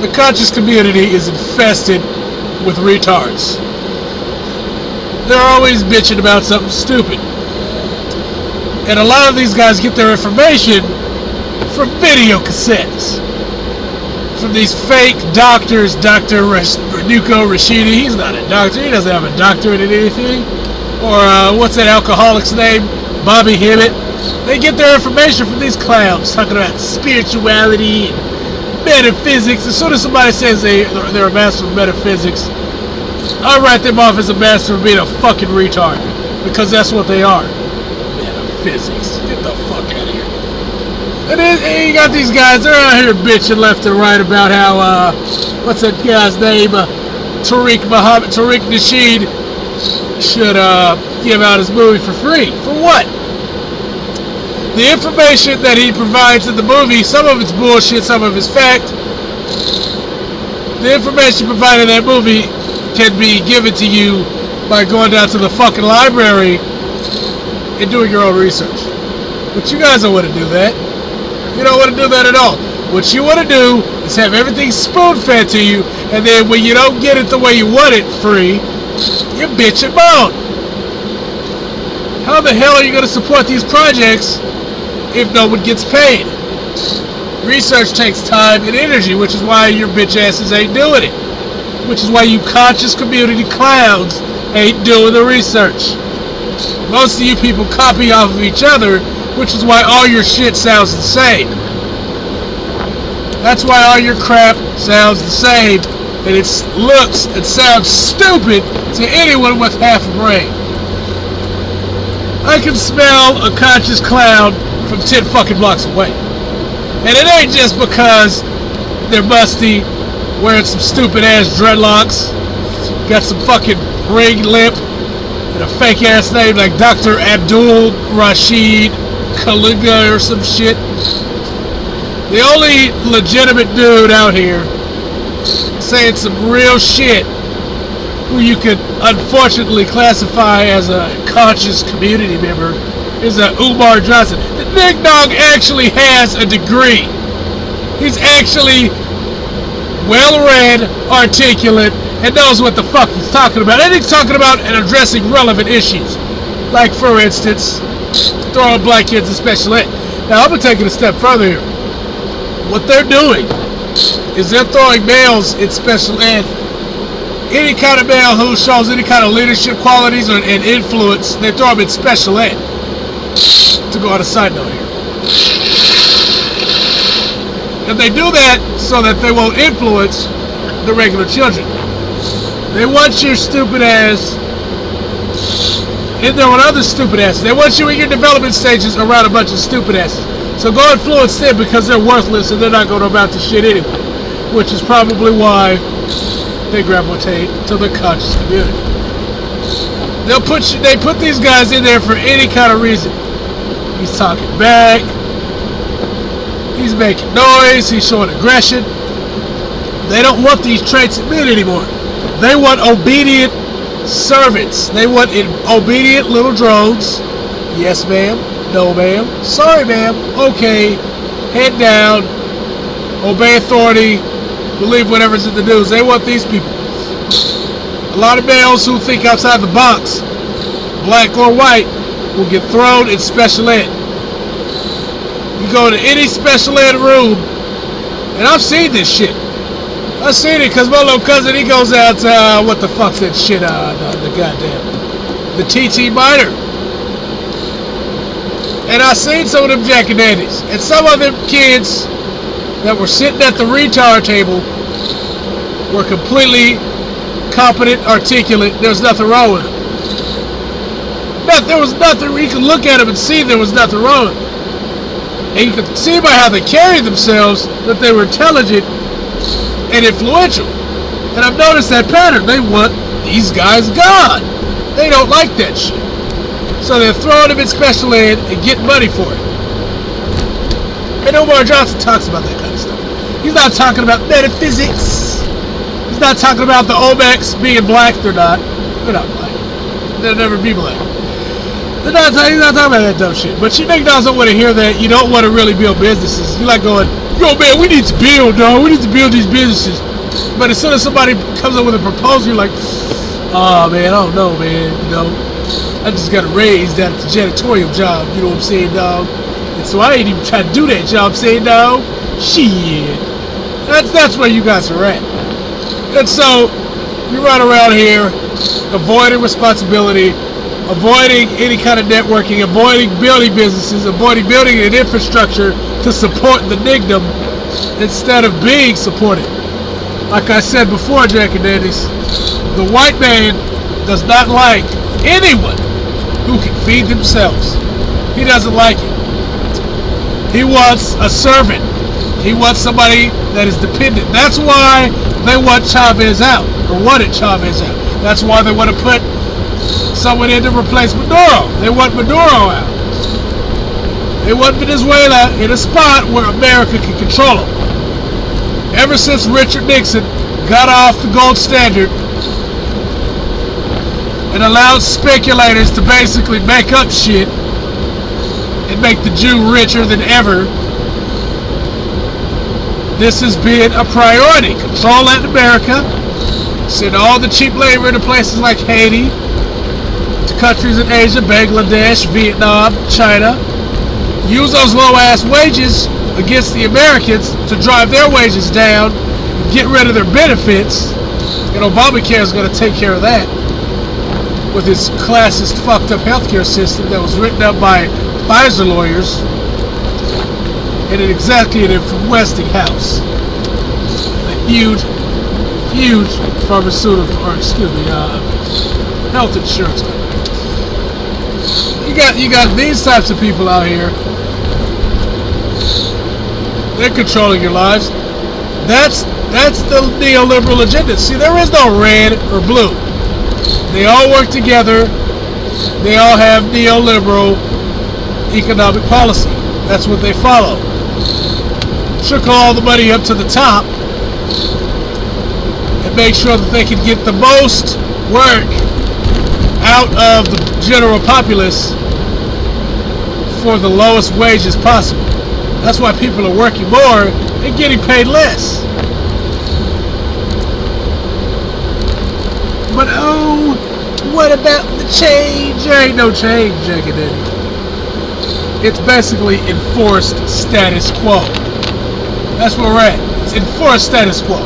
The conscious community is infested with retards. They're always bitching about something stupid. And a lot of these guys get their information from video cassettes. From these fake doctors, Dr. Renuko Rashidi. He's not a doctor. He doesn't have a doctorate in anything. Or what's that alcoholic's name? Bobby Hemmett. They get their information from these clowns talking about spirituality and metaphysics. As soon as somebody says they're a master of metaphysics, I write them off as a master of being a fucking retard. Because that's what they are. Metaphysics. Get the fuck out of here. And then you got these guys, they're out here bitching left and right about how, what's that guy's name? Tariq Nasheed should give out his movie for free. For what? The information that he provides in the movie, some of it's bullshit, some of it's fact. The information provided in that movie can be given to you by going down to the fucking library and doing your own research. But you guys don't want to do that. You don't want to do that at all. What you want to do is have everything spoon-fed to you, and then when you don't get it the way you want it free, you bitch and moan. How the hell are you going to support these projects if no one gets paid? Research takes time and energy, which is why your bitch asses ain't doing it. Which is why you conscious community clowns ain't doing the research. Most of you people copy off of each other, which is why all your shit sounds the same. That's why all your crap sounds the same, and it looks and sounds stupid to anyone with half a brain. I can smell a conscious clown from 10 fucking blocks away. And it ain't just because they're musty, wearing some stupid ass dreadlocks, got some fucking ring lip, and a fake ass name like Dr. Abdul Rashid Kalinga or some shit. The only legitimate dude out here saying some real shit who you could unfortunately classify as a conscious community member is Umar Johnson. The big dog actually has a degree. He's actually well-read, articulate, and knows what the fuck he's talking about. And he's talking about and addressing relevant issues. Like, for instance, throwing black kids in special ed. Now, I'm going to take it a step further here. What they're doing is they're throwing males in special ed. Any kind of male who shows any kind of leadership qualities and influence, they throw them in special ed. To go on a side note here. And they do that so that they won't influence the regular children. They want your stupid ass in there with other stupid asses. They want you in your development stages around a bunch of stupid asses. So go influence them because they're worthless and they're not going to amount to shit anyway. Which is probably why they gravitate to the conscious community. They put these guys in there for any kind of reason. He's talking back. He's making noise. He's showing aggression. They don't want these traits in men anymore. They want obedient servants. They want obedient little drones. Yes, ma'am. No, ma'am. Sorry, ma'am. Okay. Head down. Obey authority. Believe whatever's in the news. They want these people. A lot of males who think outside the box, black or white, will get thrown in special ed. You go to any special ed room, and I've seen this shit. I've seen it because my little cousin, he goes out to, what the fuck's that shit, the goddamn, the TT Minor. And I seen some of them jackandandies. And some of them kids that were sitting at the retard table were completely competent, articulate. There was nothing wrong with them. There was nothing. You could look at them and see there was nothing wrong with them. And you could see by how they carried themselves that they were intelligent and influential. And I've noticed that pattern. They want these guys gone. They don't like that shit. So they're throwing them in special ed and getting money for it. And Umar Johnson talks about that kind of stuff. He's not talking about metaphysics. He's not talking about the Olmecs being black. They're not. They're not black. They'll never be black. He's not talking about that dumb shit. But you McDonald's don't want to hear that. You don't want to really build businesses. You like going, yo man, we need to build, dog. We need to build these businesses. But as soon as somebody comes up with a proposal, you're like, oh man, I don't know, man. You know, I just got a raise down at the janitorial job. You know what I'm saying, dog? And so I ain't even trying to do that job. Saying, dog, shit. That's where you guys are at. And so you run around here, avoiding responsibility, avoiding any kind of networking, avoiding building businesses, avoiding building an infrastructure to support the nickdom instead of being supported. Like I said before, Jack and Dandies, the white man does not like anyone who can feed themselves. He doesn't like it. He wants a servant. He wants somebody that is dependent. That's why they want Chavez out, or wanted Chavez out. That's why they want to put someone in to replace Maduro. They want Maduro out. They want Venezuela in a spot where America can control them. Ever since Richard Nixon got off the gold standard and allowed speculators to basically make up shit and make the Jew richer than ever, this has been a priority. Control Latin America, send all the cheap labor to places like Haiti, to countries in Asia, Bangladesh, Vietnam, China. Use those low-ass wages against the Americans to drive their wages down, get rid of their benefits, and Obamacare is going to take care of that with his classist, fucked up healthcare system that was written up by Pfizer lawyers and an executive from Westinghouse, a huge pharmaceutical, or excuse me, health insurance company. You got these types of people out here. They're controlling your lives. That's the neoliberal agenda. See, there is no red or blue. They all work together. They all have neoliberal economic policy. That's what they follow. Trickle all the money up to the top and make sure that they can get the most work out of the general populace for the lowest wages possible. That's why people are working more and getting paid less. But oh, what about the change? There ain't no change, Jack and Danny. It's basically enforced status quo. That's where we're at. It's enforced status quo.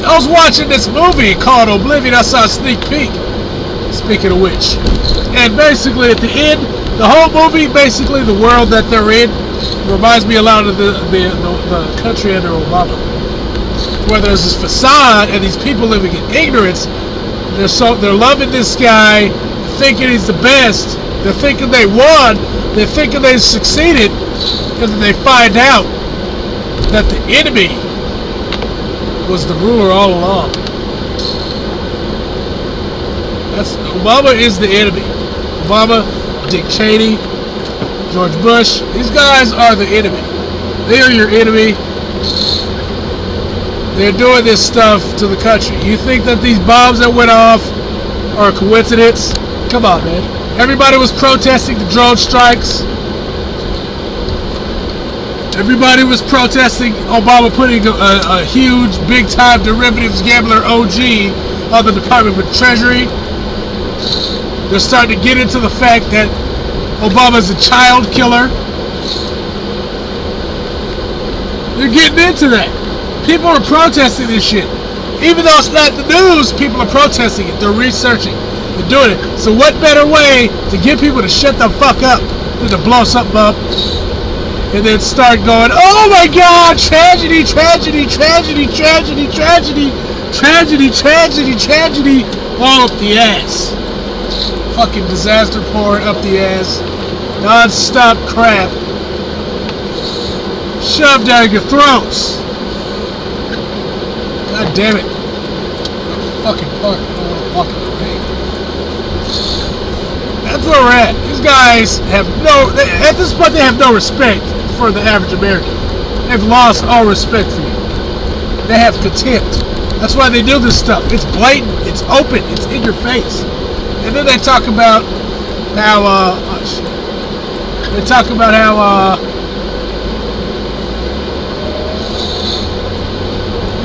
I was watching this movie called Oblivion. I saw a sneak peek. Speaking of which. And basically at the end, the whole movie, basically the world that they're in, reminds me a lot of the country under Obama. Where there's this facade and these people living in ignorance. They're loving this guy, thinking he's the best. They're thinking they won. They're thinking they succeeded. And then they find out that the enemy was the ruler all along. Obama is the enemy. Obama, Dick Cheney, George Bush, these guys are the enemy. They are your enemy. They're doing this stuff to the country. You think that these bombs that went off are a coincidence? Come on, man. Everybody was protesting the drone strikes. Everybody was protesting Obama putting a huge, big-time derivatives gambler OG on the Department of Treasury. They're starting to get into the fact that Obama's a child killer. They're getting into that. People are protesting this shit. Even though it's not the news, people are protesting it. They're researching. They're doing it. So what better way to get people to shut the fuck up than to blow something up and then start going, oh my God, tragedy, tragedy, tragedy, tragedy, tragedy, tragedy, tragedy, tragedy, all up the ass. Fucking disaster pouring up the ass. Non-stop crap. Shoved down your throats. God damn it. Fucking park. Fucking rain. That's where we're at. These guys have at this point they have no respect for the average American. They've lost all respect for you. They have contempt. That's why they do this stuff. It's blatant. It's open. It's in your face. And then they talk about how, they talk about how,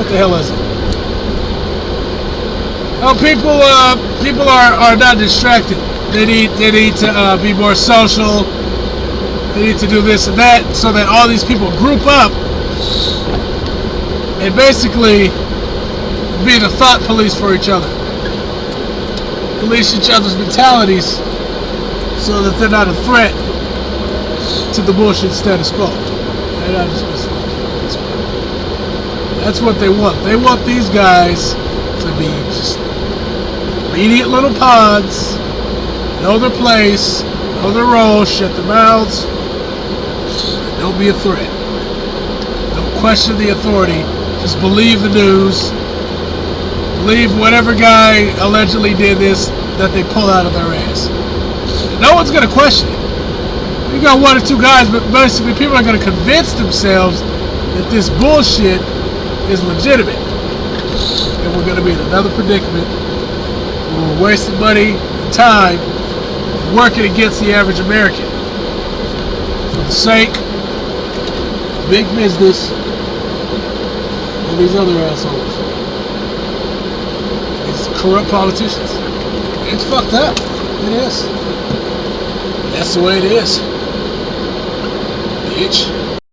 What the hell is it? Oh, people are not distracted. They need to be more social. They need to do this and that, so that all these people group up and basically be the thought police for each other. Police each other's mentalities so that they're not a threat to the bullshit status quo. They're not just that's what they want. They want these guys to be just obedient little pods, know their place, know their role, shut their mouths, and don't be a threat. Don't question the authority. Just believe the news. Believe whatever guy allegedly did this that they pull out of their ass. No one's going to question it. You got one or two guys, but basically people are going to convince themselves that this bullshit is legitimate. And we're going to be in another predicament where we're wasting money and time working against the average American for the sake of big business and these other assholes. These corrupt politicians. It's fucked up. It is. That's the way it is. Bitch.